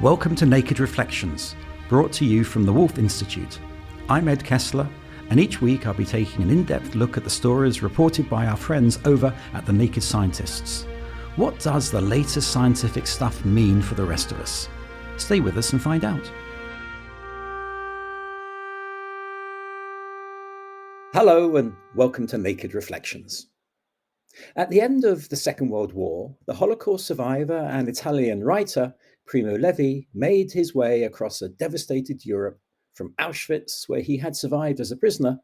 Welcome to Naked Reflections, brought to you from the Wolf Institute. I'm Ed Kessler, and each week I'll be taking an in-depth look at the stories reported by our friends over at the Naked Scientists. What does the latest scientific stuff mean for the rest of us? Stay with us and find out. Hello and welcome to Naked Reflections. At the end of the Second World War, the Holocaust survivor and Italian writer Primo Levi made his way across a devastated Europe from Auschwitz, where he had survived as a prisoner,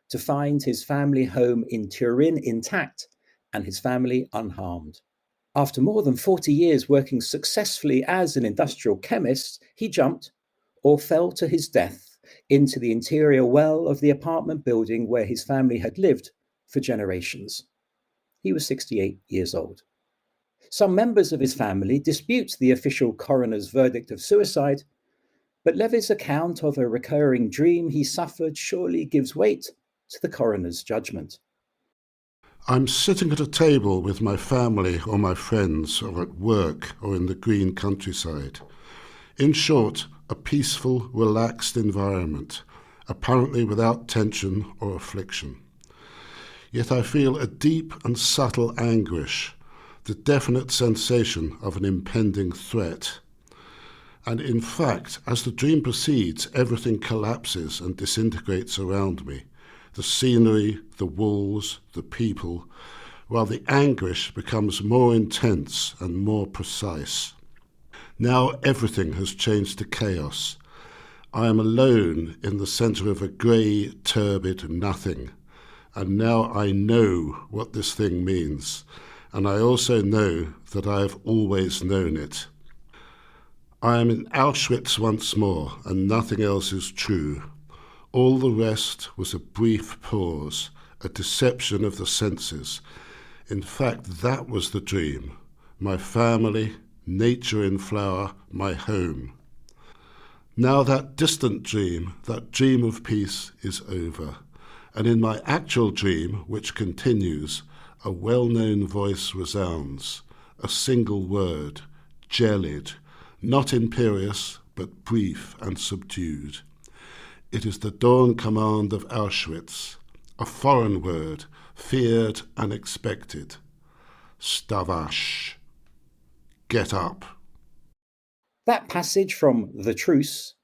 to find his family home in Turin intact and his family unharmed. After more than 40 years working successfully as an industrial chemist, he jumped, or fell to his death, into the interior well of the apartment building where his family had lived for generations. He was 68 years old. Some members of his family dispute the official coroner's verdict of suicide, but Levi's account of a recurring dream he suffered surely gives weight to the coroner's judgment. I'm sitting at a table with my family or my friends, or at work or in the green countryside. In short, a peaceful, relaxed environment, apparently without tension or affliction. Yet I feel a deep and subtle anguish, the definite sensation of an impending threat. And in fact, as the dream proceeds, everything collapses and disintegrates around me. The scenery, the walls, the people, while the anguish becomes more intense and more precise. Now everything has changed to chaos. I am alone in the centre of a grey, turbid nothing. And now I know what this thing means, and I also know that I have always known it. I am in Auschwitz once more, and nothing else is true. All the rest was a brief pause, a deception of the senses. In fact, that was the dream. My family, nature in flower, my home. Now that distant dream, that dream of peace, is over. And in my actual dream, which continues, a well-known voice resounds, a single word, gelid, not imperious, but brief and subdued. It is the dawn command of Auschwitz, a foreign word, feared and expected. Stavash. Get up. That passage from The Truce,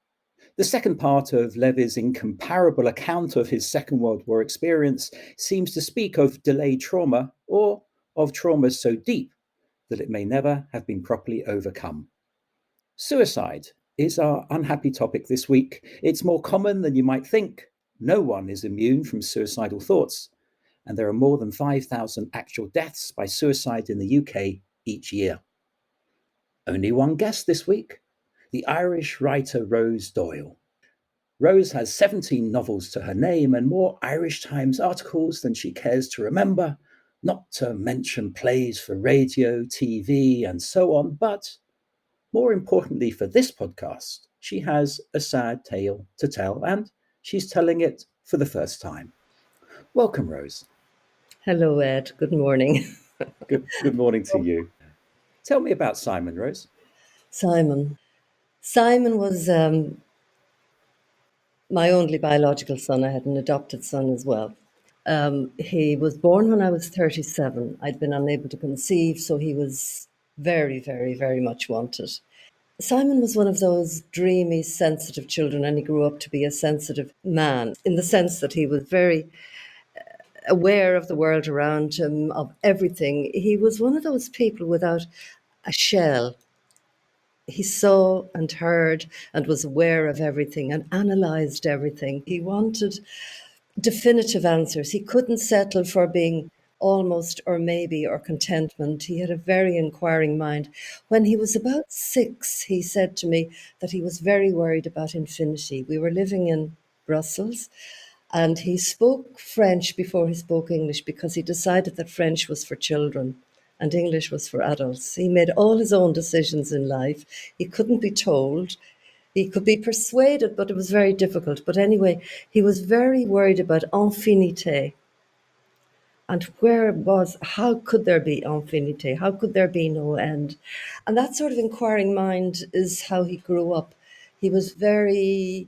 the second part of Levi's incomparable account of his Second World War experience, seems to speak of delayed trauma, or of trauma so deep that it may never have been properly overcome. Suicide is our unhappy topic this week. It's more common than you might think. No one is immune from suicidal thoughts, and there are more than 5,000 actual deaths by suicide in the UK each year. Only one guest this week, the Irish writer Rose Doyle. Rose has 17 novels to her name and more Irish Times articles than she cares to remember, not to mention plays for radio, TV, and so on. But more importantly for this podcast, she has a sad tale to tell, and she's telling it for the first time. Welcome, Rose. Hello, Ed. Good morning. Good morning to you. Tell me about Simon, Rose. Simon was my only biological son. I had an adopted son as well. He was born when I was 37. I'd been unable to conceive, so he was very, very, very much wanted. Simon was one of those dreamy, sensitive children, and he grew up to be a sensitive man in the sense that he was very aware of the world around him, of everything. He was one of those people without a shell. He saw and heard and was aware of everything and analysed everything. He wanted definitive answers. He couldn't settle for being almost or maybe or contentment. He had a very inquiring mind. When he was about 6, he said to me that he was very worried about infinity. We were living in Brussels, and he spoke French before he spoke English because he decided that French was for children and English was for adults. He made all his own decisions in life. He couldn't be told. He could be persuaded, but it was very difficult. But anyway, he was very worried about infinité. And how could there be infinite? How could there be no end? And that sort of inquiring mind is how he grew up. He was very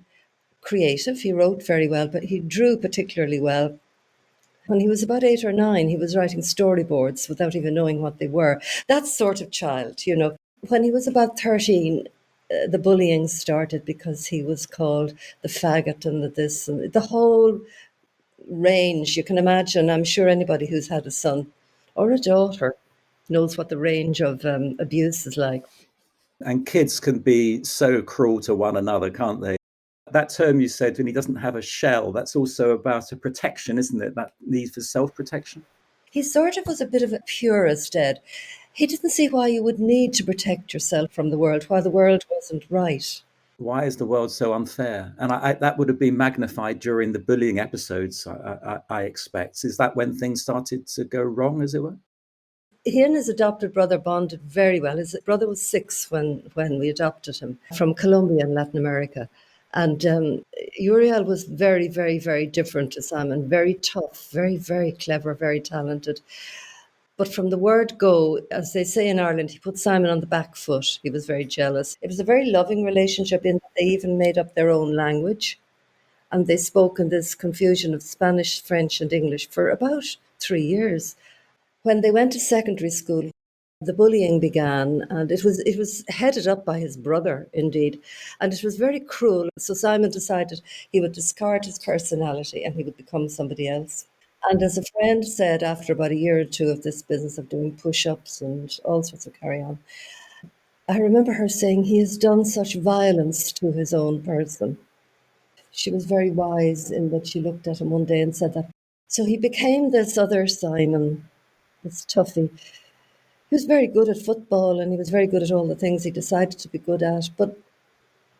creative. He wrote very well, but he drew particularly well. When he was about 8 or 9, he was writing storyboards without even knowing what they were. That sort of child, you know. When he was about 13, the bullying started because he was called the faggot and the this and the whole range. You can imagine, I'm sure anybody who's had a son or a daughter knows what the range of abuse is like. And kids can be so cruel to one another, can't they? That term you said, when he doesn't have a shell, that's also about a protection, isn't it? That need for self-protection. He sort of was a bit of a purist, Ed. He didn't see why you would need to protect yourself from the world, why the world wasn't right. Why is the world so unfair? And that would have been magnified during the bullying episodes, I expect. Is that when things started to go wrong, as it were? He and his adopted brother bonded very well. His brother was 6 when we adopted him from Colombia in Latin America. And Uriel was very, very, very different to Simon, very tough, very, very clever, very talented. But from the word go, as they say in Ireland, he put Simon on the back foot. He was very jealous. It was a very loving relationship in that they even made up their own language. And they spoke in this confusion of Spanish, French, and English for about 3 years. When they went to secondary school, the bullying began, and it was headed up by his brother, indeed, and it was very cruel. So Simon decided he would discard his personality and he would become somebody else. And as a friend said, after about a year or two of this business of doing push-ups and all sorts of carry on, I remember her saying he has done such violence to his own person. She was very wise in that she looked at him one day and said that. So he became this other Simon, this toughie. He was very good at football and he was very good at all the things he decided to be good at, but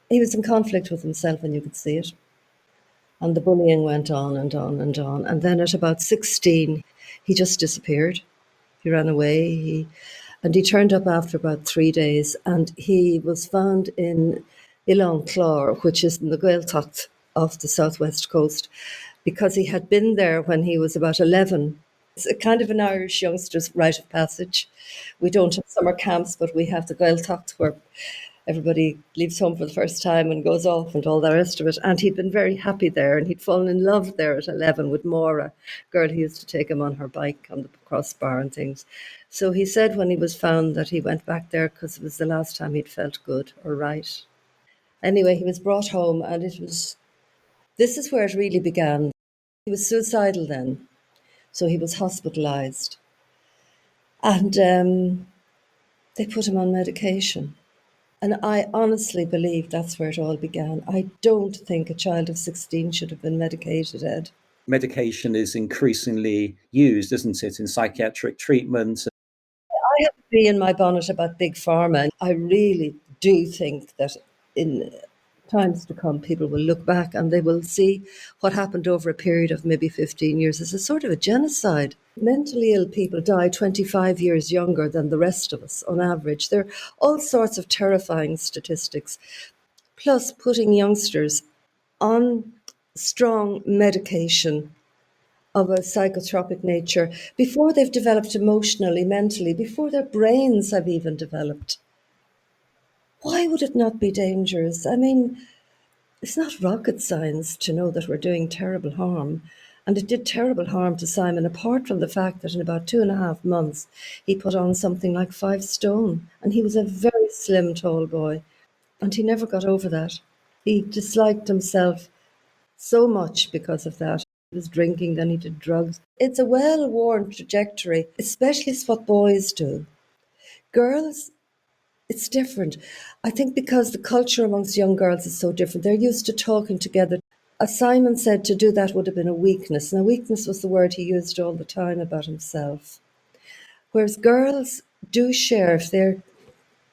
he was in conflict with himself and you could see it. And the bullying went on and on and on. And then at about 16, he just disappeared. He ran away. And he turned up after about 3 days and he was found in Ilan Clor, which is in the Gaeltacht of the southwest coast, because he had been there when he was about 11. It's a kind of an Irish youngster's rite of passage. We don't have summer camps, but we have the Gaeltacht where everybody leaves home for the first time and goes off and all the rest of it. And he'd been very happy there and he'd fallen in love there at 11 with Maura, a girl who used to take him on her bike on the crossbar and things. So he said when he was found that he went back there because it was the last time he'd felt good or right. Anyway, he was brought home and this is where it really began. He was suicidal then, so he was hospitalised. And they put him on medication. And I honestly believe that's where it all began. I don't think a child of 16 should have been medicated, Ed. Medication is increasingly used, isn't it, in psychiatric treatment? I have to be in my bonnet about Big Pharma. I really do think that in times to come, people will look back and they will see what happened over a period of maybe 15 years as a sort of a genocide. Mentally ill people die 25 years younger than the rest of us on average. There are all sorts of terrifying statistics. Plus, putting youngsters on strong medication of a psychotropic nature before they've developed emotionally, mentally, before their brains have even developed. Why would it not be dangerous? I mean, it's not rocket science to know that we're doing terrible harm. And it did terrible harm to Simon, apart from the fact that in about 2.5 months, he put on something like 5 stone. And he was a very slim, tall boy. And he never got over that. He disliked himself so much because of that. He was drinking, then he did drugs. It's a well-worn trajectory, especially what boys do. Girls, it's different. I think because the culture amongst young girls is so different. They're used to talking together. As Simon said, to do that would have been a weakness. And a weakness was the word he used all the time about himself. Whereas girls do share, if they're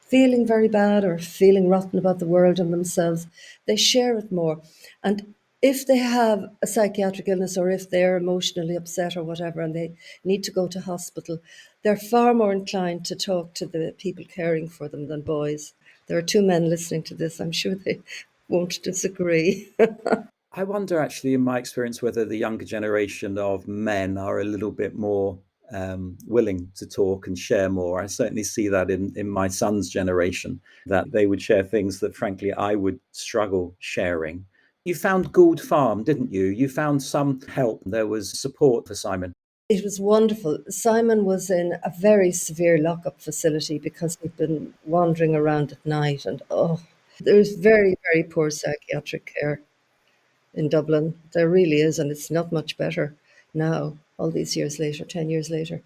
feeling very bad or feeling rotten about the world and themselves, they share it more. And if they have a psychiatric illness or if they're emotionally upset or whatever and they need to go to hospital, they're far more inclined to talk to the people caring for them than boys. There are 2 men listening to this. I'm sure they won't disagree. I wonder, actually, in my experience, whether the younger generation of men are a little bit more willing to talk and share more. I certainly see that in my son's generation, that they would share things that, frankly, I would struggle sharing. You found Gould Farm, didn't you? You found some help. There was support for Simon. It was wonderful. Simon was in a very severe lockup facility because he'd been wandering around at night, and there's very, very poor psychiatric care in Dublin. There really is, and it's not much better now, all these years later, 10 years later.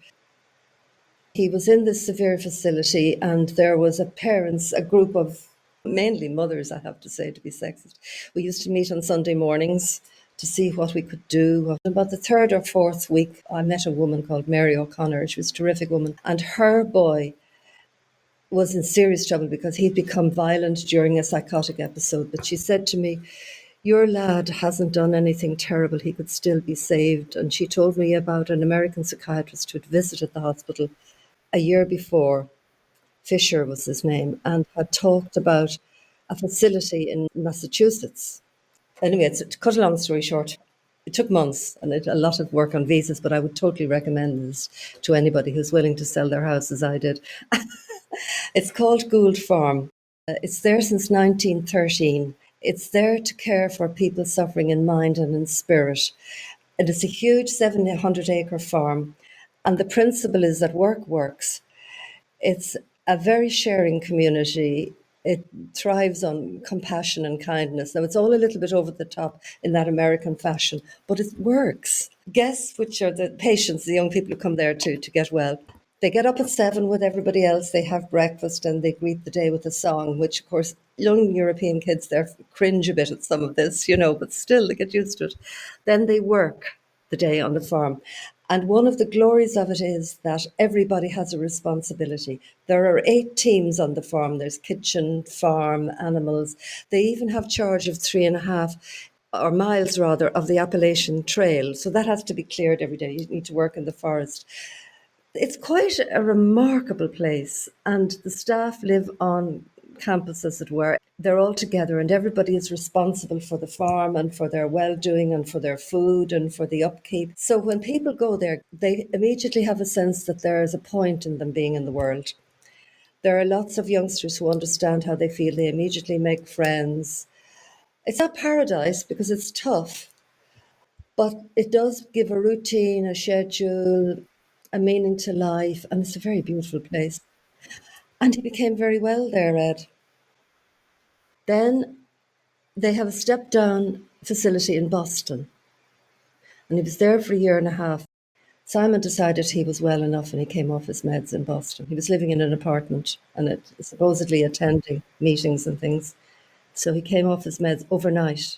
He was in this severe facility, and there was a group of mainly mothers, I have to say, to be sexist. We used to meet on Sunday mornings to see what we could do. About the third or fourth week, I met a woman called Mary O'Connor. She was a terrific woman, and her boy was in serious trouble because he'd become violent during a psychotic episode. But she said to me, "Your lad hasn't done anything terrible. He could still be saved." And she told me about an American psychiatrist who had visited the hospital a year before. Fisher was his name, and had talked about a facility in Massachusetts. Anyway, to cut a long story short, it took months and a lot of work on visas, but I would totally recommend this to anybody who's willing to sell their house, as I did. It's called Gould Farm. It's there since 1913. It's there to care for people suffering in mind and in spirit. And it's a huge 700-acre farm. And the principle is that work works. It's a very sharing community. It thrives on compassion and kindness. Now, it's all a little bit over the top in that American fashion, but it works. Guests, which are the patients, the young people who come there to get well, they get up at 7 with everybody else. They have breakfast and they greet the day with a song, which, of course, young European kids there cringe a bit at some of this, but still they get used to it. Then they work the day on the farm. And one of the glories of it is that everybody has a responsibility. There are 8 teams on the farm. There's kitchen, farm, animals. They even have charge of 3.5 or miles rather of the Appalachian Trail. So that has to be cleared every day. You need to work in the forest. It's quite a remarkable place, and the staff live on campus, as it were. They're all together and everybody is responsible for the farm and for their well-doing and for their food and for the upkeep. So when people go there, they immediately have a sense that there is a point in them being in the world. There are lots of youngsters who understand how they feel. They immediately make friends. It's not paradise because it's tough, but it does give a routine, a schedule, a meaning to life, and it's a very beautiful place. And he became very well there, Ed. Then they have a step-down facility in Boston, and he was there for a year and a half. Simon decided he was well enough and he came off his meds in Boston. He was living in an apartment and supposedly attending meetings and things. So he came off his meds overnight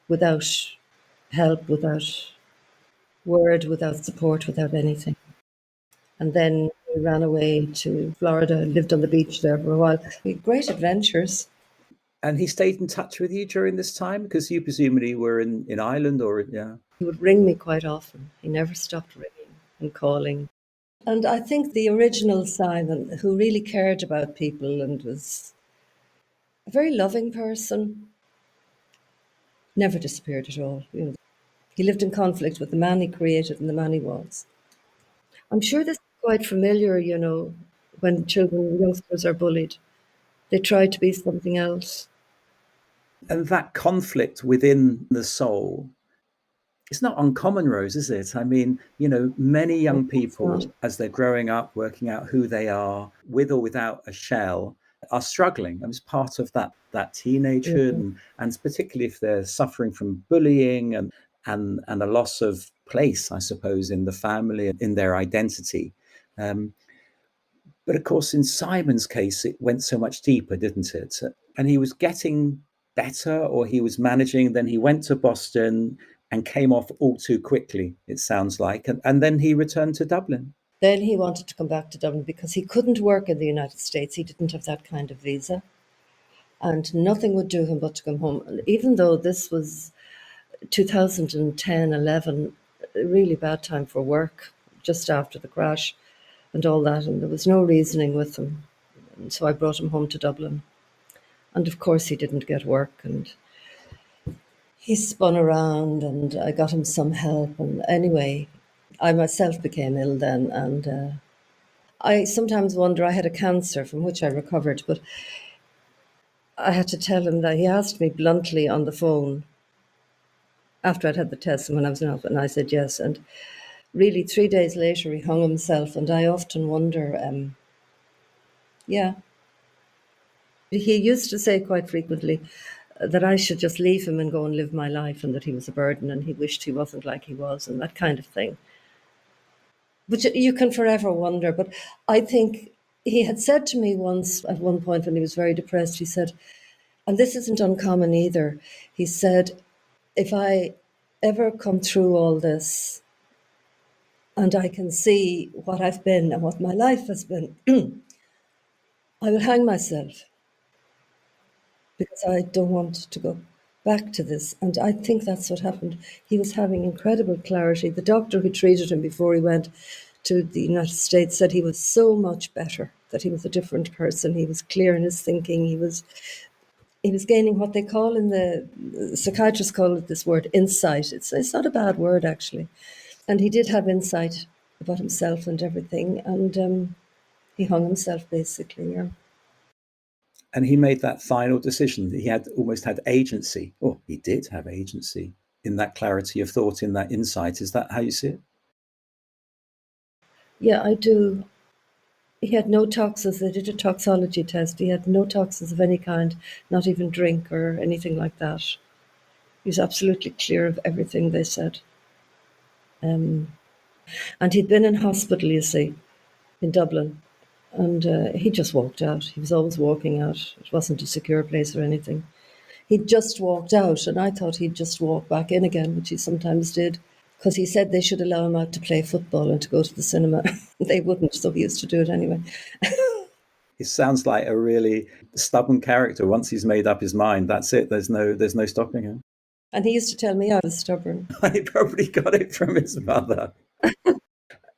without help, without word, without support, without anything. And then he ran away to Florida, lived on the beach there for a while. Great adventures. And he stayed in touch with you during this time? Because you presumably were in Ireland or, yeah. He would ring me quite often. He never stopped ringing and calling. And I think the original Simon, who really cared about people and was a very loving person, never disappeared at all. He lived in conflict with the man he created and the man he was. I'm sure this is quite familiar, when children, youngsters are bullied. They try to be something else. And that conflict within the soul, it's not uncommon, Rose, is it? I mean, many young people, as they're growing up, working out who they are, with or without a shell, are struggling. And it's part of that teenagehood, and particularly if they're suffering from bullying and a loss of place, I suppose, in the family, in their identity. But of course, in Simon's case, it went so much deeper, didn't it? And he was getting better, or he was managing. Then he went to Boston and came off all too quickly, it sounds like. And then he returned to Dublin. Then he wanted to come back to Dublin because he couldn't work in the United States. He didn't have that kind of visa. And nothing would do him but to come home. And even though this was 2010, 11, a really bad time for work, just after the crash and all that. And there was no reasoning with him. And so I brought him home to Dublin. And of course he didn't get work. And he spun around and I got him some help. And anyway, I myself became ill then. And I sometimes wonder, I had a cancer from which I recovered, but I had to tell him that he asked me bluntly on the phone after I'd had the test and when I was in hospital, and I said yes. And really, 3 days later, he hung himself. And I often wonder, yeah, he used to say quite frequently that I should just leave him and go and live my life and that he was a burden and he wished he wasn't like he was and that kind of thing. Which you can forever wonder. But I think he had said to me once at one point when he was very depressed, he said, and this isn't uncommon either, he said, if I ever come through all this and I can see what I've been and what my life has been, I will hang myself because I don't want to go back to this. And I think that's what happened. He was having incredible clarity. The doctor who treated him before he went to the United States said he was so much better, that he was a different person. He was clear in his thinking. He was gaining what they call in the psychiatrists call it this word insight. It's not a bad word actually. And he did have insight about himself and everything. And he hung himself basically, yeah. And he made that final decision. He had almost had agency, or he did have agency in that clarity of thought, in that insight. Is that how you see it? Yeah, I do. He had no toxins. They did a toxology test. He had no toxins of any kind, not even drink or anything like that. He was absolutely clear of everything, they said. And he'd been in hospital, you see, in Dublin. And he just walked out. He was always walking out. It wasn't a secure place or anything. He just walked out, and I thought he'd just walk back in again, which he sometimes did, because he said they should allow him out to play football and to go to the cinema. They wouldn't, so he used to do it anyway. He sounds like a really stubborn character. Once he's made up his mind, that's it. There's no stopping him. And he used to tell me I was stubborn. He probably got it from his mother.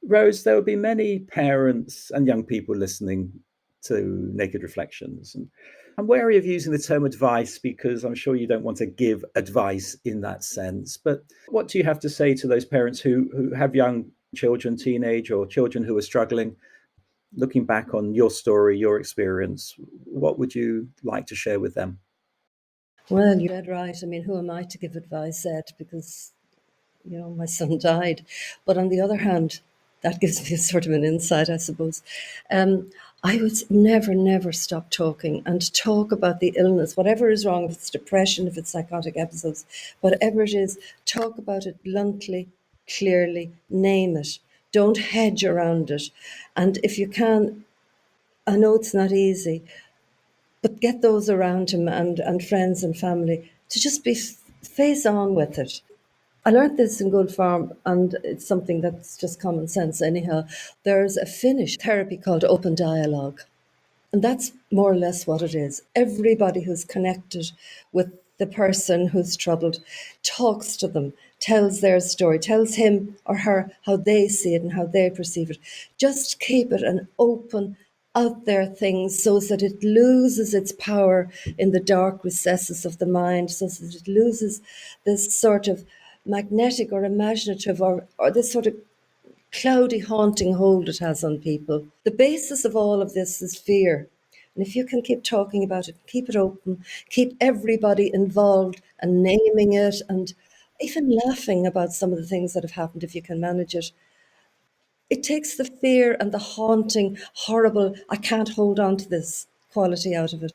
Rose, there will be many parents and young people listening to Naked Reflections. And I'm wary of using the term advice because I'm sure you don't want to give advice in that sense. But what do you have to say to those parents who have young children, teenage or children who are struggling? Looking back on your story, your experience, what would you like to share with them? Well, you read right. I mean, who am I to give advice, Ed? Because, my son died. But on the other hand, that gives me sort of an insight, I suppose. I would never stop talking and talk about the illness, whatever is wrong, if it's depression, if it's psychotic episodes, whatever it is, talk about it bluntly, clearly, name it. Don't hedge around it. And if you can, I know it's not easy, but get those around him and friends and family to just be face on with it. I learned this in Good Farm, and it's something that's just common sense anyhow. There's a Finnish therapy called open dialogue, and that's more or less what it is. Everybody who's connected with the person who's troubled talks to them, tells their story, tells him or her how they see it and how they perceive it. Just keep it an open, out there thing so that it loses its power in the dark recesses of the mind, so that it loses this sort of magnetic or imaginative or this sort of cloudy, haunting hold it has on people. The basis of all of this is fear. And if you can keep talking about it, keep it open, keep everybody involved and naming it and even laughing about some of the things that have happened if you can manage it, it takes the fear and the haunting, horrible, I can't hold on to this quality out of it.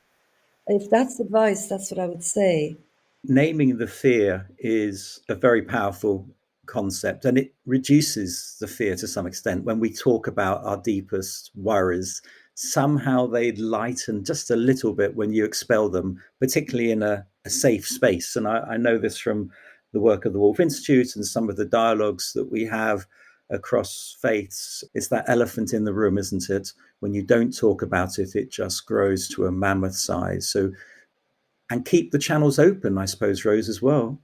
If that's advice, that's what I would say. Naming the fear is a very powerful concept, and it reduces the fear to some extent. When we talk about our deepest worries, somehow they lighten just a little bit when you expel them, particularly in a safe space. And I know this from the work of the Wolf Institute and some of the dialogues that we have across faiths. It's that elephant in the room, isn't it? When you don't talk about it, it just grows to a mammoth size. So, and keep the channels open, I suppose, Rose, as well.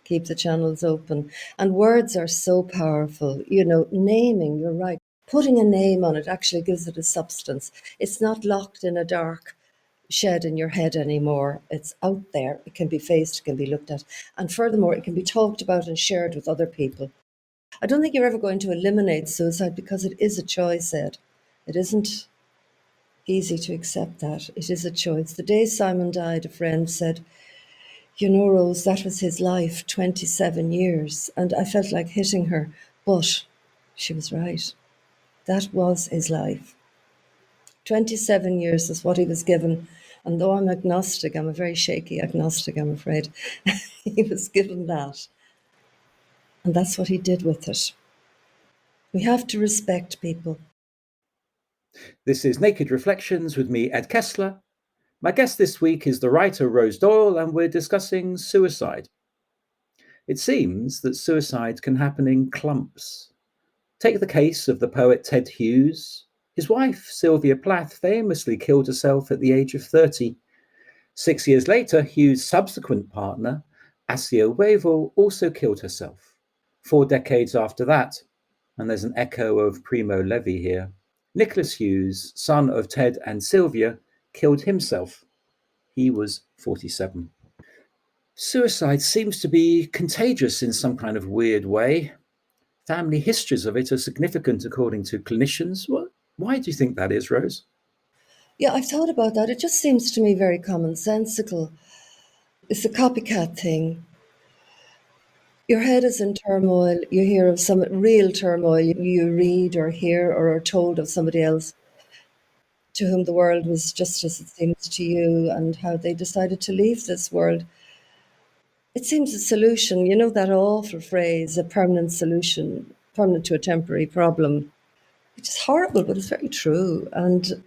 Keep the channels open. And words are so powerful. Naming, you're right. Putting a name on it actually gives it a substance. It's not locked in a dark, shed in your head anymore. It's out there. It can be faced, it can be looked at. And furthermore, it can be talked about and shared with other people. I don't think you're ever going to eliminate suicide because it is a choice, Ed. It isn't easy to accept that. It is a choice. The day Simon died, a friend said, "You know, Rose, that was his life, 27 years." And I felt like hitting her. But she was right. That was his life. 27 years is what he was given. And though I'm agnostic, I'm a very shaky agnostic, I'm afraid, he was given that. And that's what he did with it. We have to respect people. This is Naked Reflections with me, Ed Kessler. My guest this week is the writer Rose Doyle, and we're discussing suicide. It seems that suicide can happen in clumps. Take the case of the poet Ted Hughes. His wife, Sylvia Plath, famously killed herself at the age of 30. 6 years later, Hughes' subsequent partner, Assia Wavell, also killed herself. 4 decades after that, and there's an echo of Primo Levi here, Nicholas Hughes, son of Ted and Sylvia, killed himself. He was 47. Suicide seems to be contagious in some kind of weird way. Family histories of it are significant according to clinicians. Why do you think that is, Rose? Yeah, I've thought about that. It just seems to me very commonsensical. It's a copycat thing. Your head is in turmoil. You hear of some real turmoil. You read or hear or are told of somebody else to whom the world was just as it seems to you and how they decided to leave this world. It seems a solution, you know, that awful phrase, a permanent solution, permanent to a temporary problem, which is horrible, but it's very true. And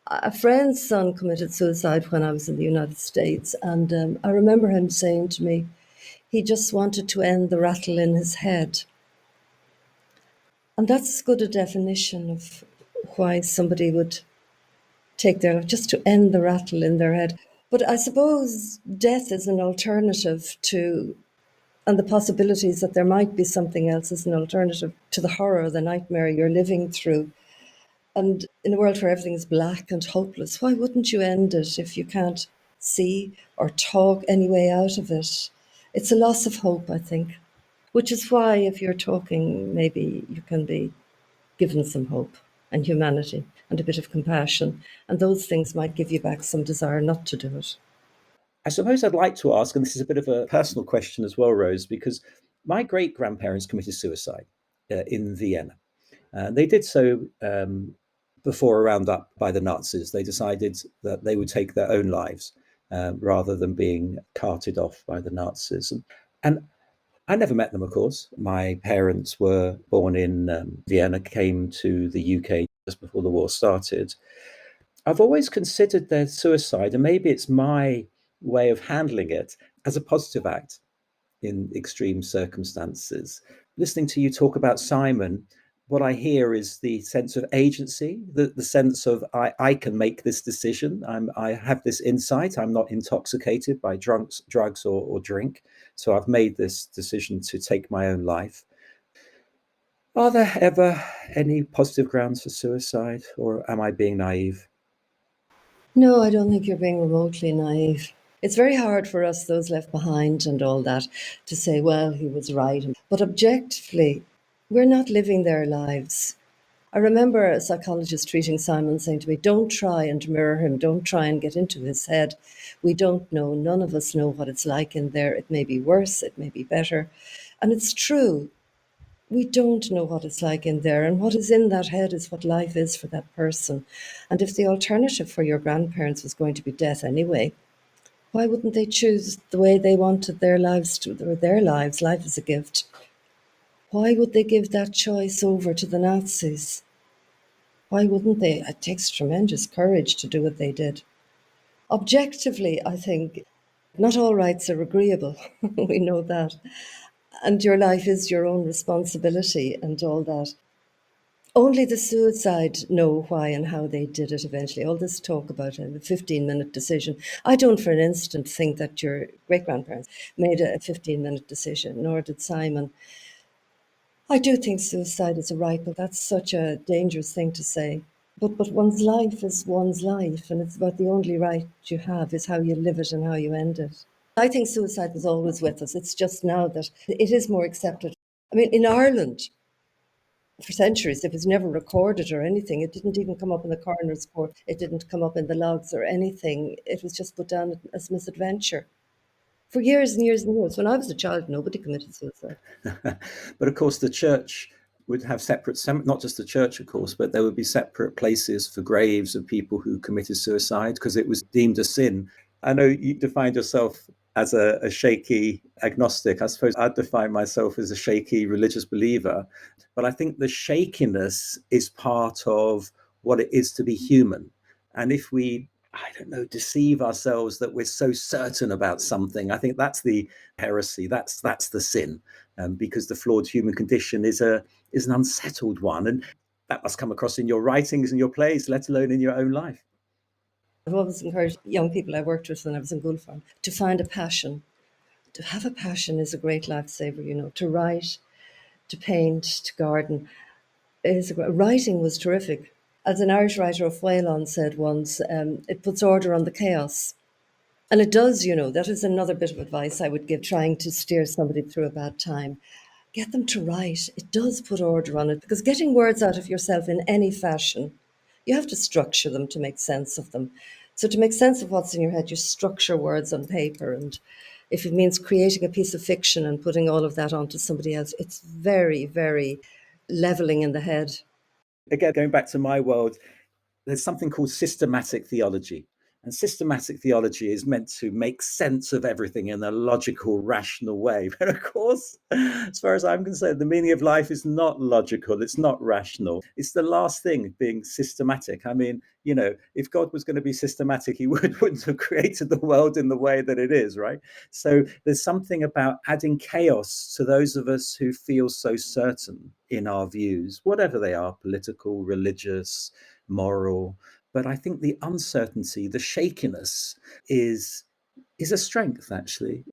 a friend's son committed suicide when I was in the United States. And I remember him saying to me, he just wanted to end the rattle in his head. And that's as good a definition of why somebody would take their life, just to end the rattle in their head. But I suppose death is an alternative to, and the possibilities that there might be something else is an alternative to the horror, the nightmare you're living through. And in a world where everything's black and hopeless, why wouldn't you end it if you can't see or talk any way out of it? It's a loss of hope, I think, which is why if you're talking, maybe you can be given some hope and humanity and a bit of compassion. And those things might give you back some desire not to do it. I suppose I'd like to ask, and this is a bit of a personal question as well, Rose, because my great grandparents committed suicide in Vienna. They did so before a roundup by the Nazis. They decided that they would take their own lives rather than being carted off by the Nazis. And I never met them, of course. My parents were born in Vienna, came to the UK just before the war started. I've always considered their suicide, and maybe it's my way of handling it, as a positive act in extreme circumstances. Listening to you talk about Simon, what I hear is the sense of agency, the sense of I can make this decision. I have this insight. I'm not intoxicated by drugs or drink. So I've made this decision to take my own life. Are there ever any positive grounds for suicide, or am I being naive? No, I don't think you're being remotely naive. It's very hard for us, those left behind and all that, to say, well, he was right. But objectively, we're not living their lives. I remember a psychologist treating Simon saying to me, don't try and mirror him, don't try and get into his head. We don't know, none of us know what it's like in there. It may be worse, it may be better. And it's true. We don't know what it's like in there, and what is in that head is what life is for that person. And if the alternative for your grandparents was going to be death anyway, why wouldn't they choose the way they wanted their lives to, or their lives? Life is a gift. Why would they give that choice over to the Nazis? Why wouldn't they? It takes tremendous courage to do what they did. Objectively, I think not all rights are agreeable. We know that. And your life is your own responsibility and all that. Only the suicide know why and how they did it eventually. All this talk about a 15-minute decision. I don't for an instant think that your great-grandparents made a 15-minute decision, nor did Simon. I do think suicide is a right, but that's such a dangerous thing to say. But one's life is one's life, and it's about the only right you have is how you live it and how you end it. I think suicide was always with us. It's just now that it is more accepted. I mean, in Ireland, for centuries, it was never recorded or anything. It didn't even come up in the coroner's court. It didn't come up in the logs or anything. It was just put down as misadventure. For years and years and years. When I was a child, nobody committed suicide. But of course, the church would have separate, not just the church, of course, but there would be separate places for graves of people who committed suicide because it was deemed a sin. I know you defined yourself as a shaky agnostic. I suppose I'd define myself as a shaky religious believer. But I think the shakiness is part of what it is to be human. And if we, I don't know, deceive ourselves that we're so certain about something, I think that's the heresy. That's the sin, because the flawed human condition is an unsettled one, and that must come across in your writings and your plays, let alone in your own life. I've always encouraged young people I worked with when I was in Gulfarm to find a passion. To have a passion is a great lifesaver, to write, to paint, to garden. Writing was terrific. As an Irish writer, O'Faolain said once, it puts order on the chaos. And it does, that is another bit of advice I would give trying to steer somebody through a bad time. Get them to write. It does put order on it because getting words out of yourself in any fashion, you have to structure them to make sense of them. So to make sense of what's in your head, you structure words on paper. And if it means creating a piece of fiction and putting all of that onto somebody else, it's very, very leveling in the head. Again, going back to my world, there's something called systematic theology. And systematic theology is meant to make sense of everything in a logical, rational way. But of course, as far as I'm concerned, the meaning of life is not logical. It's not rational. It's the last thing, being systematic. I mean, if God was going to be systematic, he wouldn't have created the world in the way that it is, right? So there's something about adding chaos to those of us who feel so certain in our views, whatever they are, political, religious, moral. But I think the uncertainty, the shakiness is a strength, actually.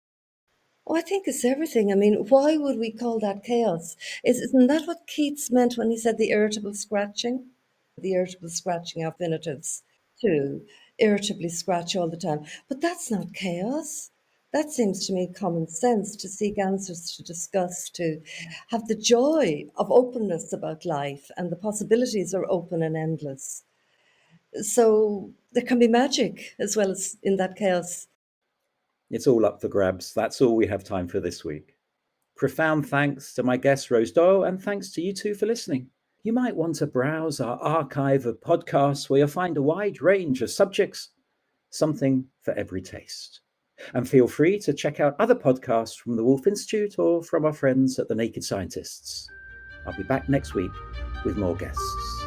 Oh, I think it's everything. I mean, why would we call that chaos? Isn't that what Keats meant when he said the irritable scratching? The irritable scratching of infinitives to irritably scratch all the time. But that's not chaos. That seems to me common sense, to seek answers, to discuss, to have the joy of openness about life, and the possibilities are open and endless. So there can be magic as well as in that chaos. It's all up for grabs. That's all we have time for this week. Profound thanks to my guest, Rose Doyle, and thanks to you two for listening. You might want to browse our archive of podcasts where you'll find a wide range of subjects, something for every taste. And feel free to check out other podcasts from the Woolf Institute or from our friends at the Naked Scientists. I'll be back next week with more guests.